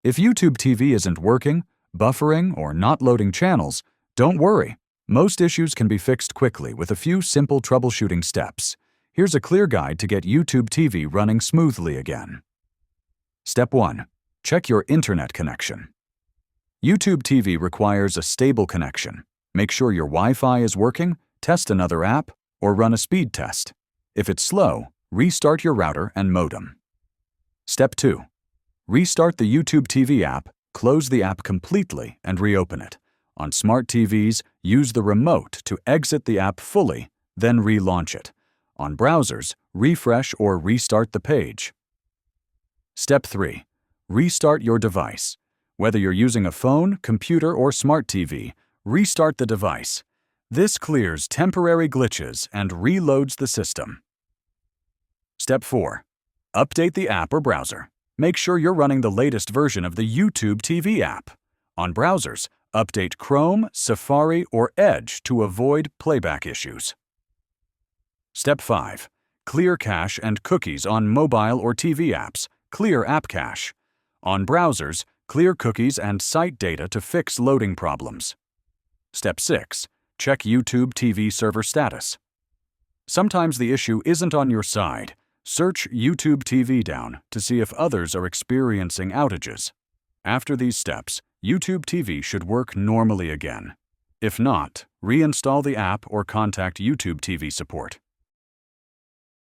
If YouTube TV isn't working, buffering, or not loading channels, don't worry. Most issues can be fixed quickly with a few simple troubleshooting steps. Here's a clear guide to get YouTube TV running smoothly again. Step 1. Check your internet connection. YouTube TV requires a stable connection. Make sure your Wi-Fi is working, test another app, or run a speed test. If it's slow, restart your router and modem. Step 2. Restart the YouTube TV app, close the app completely, and reopen it. On smart TVs, use the remote to exit the app fully, then relaunch it. On browsers, refresh or restart the page. Step 3. Restart your device. Whether you're using a phone, computer, or smart TV, restart the device. This clears temporary glitches and reloads the system. Step 4. Update the app or browser. Make sure you're running the latest version of the YouTube TV app. On browsers, update Chrome, Safari, or Edge to avoid playback issues. Step 5. Clear cache and cookies on mobile or TV apps. Clear app cache. On browsers, clear cookies and site data to fix loading problems. Step 6. Check YouTube TV server status. Sometimes the issue isn't on your side. Search YouTube TV down to see if others are experiencing outages. After these steps, YouTube TV should work normally again. If not, reinstall the app or contact YouTube TV support.